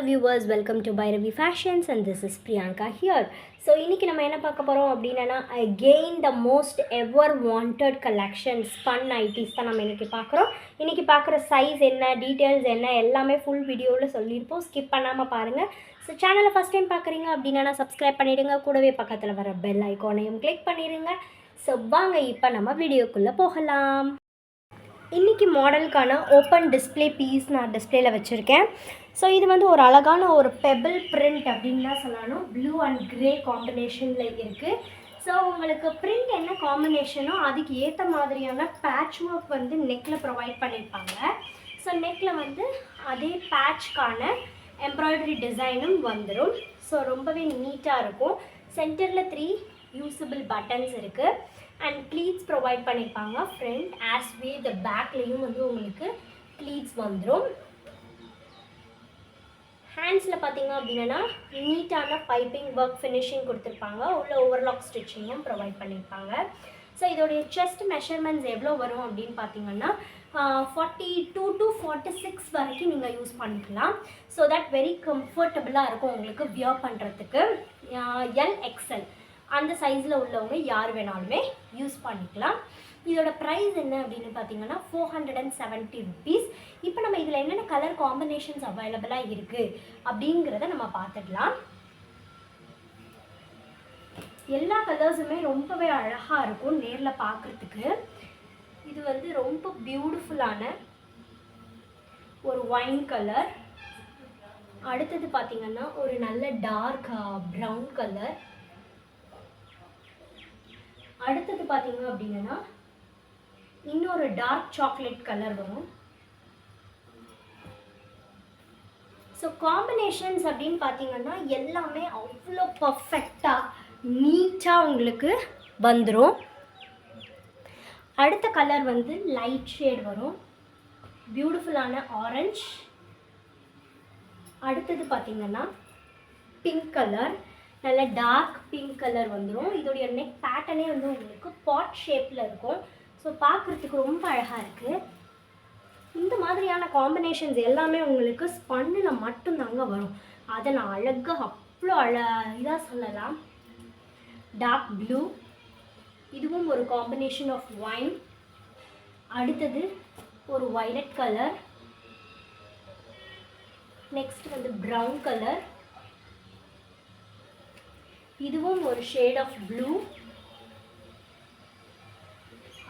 viewers, welcome to Bhairavi Fashions and this is Priyanka here. So இன்னைக்கு நம்ம என்ன பார்க்க போறோம் அப்படினா again the most ever wanted collection spun nighties தான் நம்ம இன்னைக்கு பார்க்குறோம். இன்னைக்கு பார்க்குற சைஸ் என்ன, டீடைல்ஸ் என்ன எல்லாமே ஃபுல் வீடியோல சொல்லிருப்போம். ஸ்கிப் பண்ணாம பாருங்க. ஸோ சேனலை ஃபஸ்ட் டைம் பார்க்குறீங்க அப்படின்னா சப்ஸ்கிரைப் பண்ணிடுங்க. கூடவே பக்கத்தில் வர பெல் ஐக்கானையும் கிளிக் பண்ணிடுங்க. ஸோ வாங்க இப்போ நம்ம வீடியோக்குள்ளே போகலாம். இன்றைக்கி மாடலுக்கான ஓப்பன் டிஸ்பிளே பீஸ் நான் டிஸ்பிளேயில் வச்சுருக்கேன். ஸோ இது வந்து ஒரு அழகான ஒரு பெபிள் பிரிண்ட் அப்படின்னு தான் சொல்லணும். ப்ளூ அண்ட் க்ரே காம்பினேஷனில் இருக்குது. ஸோ உங்களுக்கு பிரிண்ட் என்ன காம்பினேஷனோ அதுக்கு ஏற்ற மாதிரியான பேட்ச் ஒர்க் வந்து நெக்கில் ப்ரொவைட் பண்ணியிருப்பாங்க. ஸோ நெக்கில் வந்து அதே பேட்ச்க்கான எம்ப்ராய்டரி டிசைனும் வந்துடும். ஸோ ரொம்பவே நீட்டாக இருக்கும். சென்டரில் 3 யூஸபிள் பட்டன்ஸ் இருக்குது அண்ட் க்ளீட்ஸ் ப்ரொவைட் பண்ணியிருப்பாங்க. ஃப்ரண்ட் ஆஸ்வே த பேக்லேயும் வந்து உங்களுக்கு க்ளீட்ஸ் வந்துடும். ஹேண்ட்ஸில் பார்த்தீங்க அப்படின்னா நீட்டான பைப்பிங் ஒர்க் ஃபினிஷிங் கொடுத்துருப்பாங்க. உள்ள ஓவர்லாக் ஸ்டிச்சிங்கும் ப்ரொவைட் பண்ணியிருப்பாங்க. ஸோ இதோடைய செஸ்ட் மெஷர்மெண்ட்ஸ் எவ்வளோ வரும் அப்படின்னு பார்த்தீங்கன்னா 42 to 46 வரைக்கும் நீங்கள் யூஸ் பண்ணிக்கலாம். ஸோ தட் வெரி கம்ஃபர்டபுளாக இருக்கும் உங்களுக்கு வியர் பண்ணுறதுக்கு. LXL அந்த சைஸில் உள்ளவங்க யார் வேணாலுமே யூஸ் பண்ணிக்கலாம். இதோட ப்ரைஸ் என்ன அப்படின்னு பார்த்தீங்கன்னா 470 rupees. இப்போ நம்ம இதில் என்னென்ன கலர் காம்பினேஷன்ஸ் அவைலபிளாக இருக்குது அப்படிங்கிறத நம்ம பார்த்துக்கலாம். எல்லா கலர்ஸுமே ரொம்பவே அழகாக இருக்கும் நேரில் பார்க்குறதுக்கு. இது வந்து ரொம்ப பியூட்டிஃபுல்லான ஒரு ஒயின் கலர். அடுத்தது பார்த்திங்கன்னா ஒரு நல்ல டார்க் ப்ரௌன் கலர். அடுத்தது பார்த்தீங்க அப்படின்னா இன்னொரு டார்க் சாக்லேட் கலர் வரும். ஸோ காம்பினேஷன்ஸ் அப்படின்னு பார்த்தீங்கன்னா எல்லாமே அவ்வளோ பர்ஃபெக்டாக நீட்டாக உங்களுக்கு வந்துடும். அடுத்த கலர் வந்து லைட் ஷேட் வரும், பியூட்டிஃபுல்லான ஆரஞ்ச். அடுத்தது பார்த்தீங்கன்னா பிங்க் கலர், நல்ல டார்க் பிங்க் கலர் வந்துடும். இதோடைய நெக் பேட்டர்னே வந்து உங்களுக்கு பாட் ஷேப்பில் இருக்கும். ஸோ பார்க்குறதுக்கு ரொம்ப அழகாக இருக்குது. இந்த மாதிரியான காம்பினேஷன்ஸ் எல்லாமே உங்களுக்கு ஸ்பன்னில் மட்டும்தாங்க வரும். அதை நான் அழகாக அவ்வளோ இதாக சொல்லலாம். டார்க் ப்ளூ, இதுவும் ஒரு காம்பினேஷன் ஆஃப் ஒயின். அடுத்தது ஒரு வயலட் கலர். நெக்ஸ்ட் வந்து ப்ரௌன் கலர். இதுவும் ஒரு ஷேட் ஆஃப் ப்ளூ.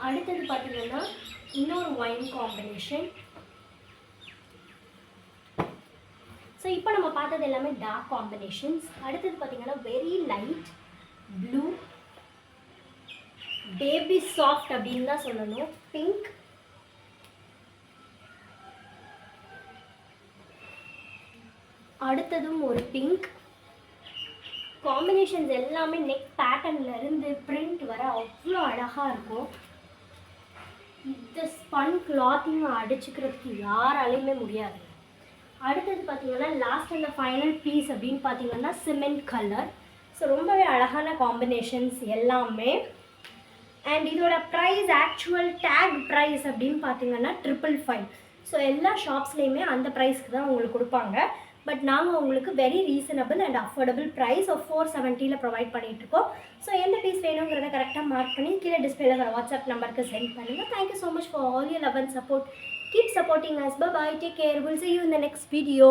அடுத்தது பார்த்தீங்கன்னா இன்னொரு ஒயின் காம்பினேஷன். ஸோ இப்போ நம்ம பார்த்தது எல்லாமே டார்க் காம்பினேஷன்ஸ். அடுத்தது பார்த்தீங்கன்னா very light blue, baby soft அப்படின்னு தான் சொல்லணும், பிங்க். அடுத்ததும் ஒரு பிங்க். காம்பினேஷன்ஸ் எல்லாமே நெக் பேட்டர்ன்லேருந்து பிரிண்ட் வர அவ்வளோ அழகாக இருக்கும். இந்த ஸ்பன் கிளாத்திங் அடிச்சுக்கிறதுக்கு யாராலையுமே முடியாது. அடுத்தது பார்த்தீங்கன்னா லாஸ்ட் அண்ட் ஃபைனல் பீஸ் அப்படின்னு பார்த்தீங்கன்னா சிமெண்ட் கலர். ஸோ ரொம்பவே அழகான காம்பினேஷன்ஸ் எல்லாமே. அண்ட் இதோட ப்ரைஸ் ஆக்சுவல் டேக் ப்ரைஸ் அப்படின்னு பார்த்தீங்கன்னா 555. ஸோ எல்லா ஷாப்ஸ்லேயுமே அந்த ப்ரைஸ்க்கு தான் உங்களுக்கு கொடுப்பாங்க. பட் நாங்கள் உங்களுக்கு very reasonable and affordable price of 470 provide பண்ணிகிட்ருக்கோம். ஸோ எந்த பீஸ் வேணுங்கிறத கரெக்டாக மார்க் பண்ணி கீழே டிஸ்பிளேல வர வாட்ஸ்அப் நம்பருக்கு சென்ட் பண்ணுங்கள். Thank you so much for all your love and support. Keep supporting us. Bye, take care. Will see you in the next video.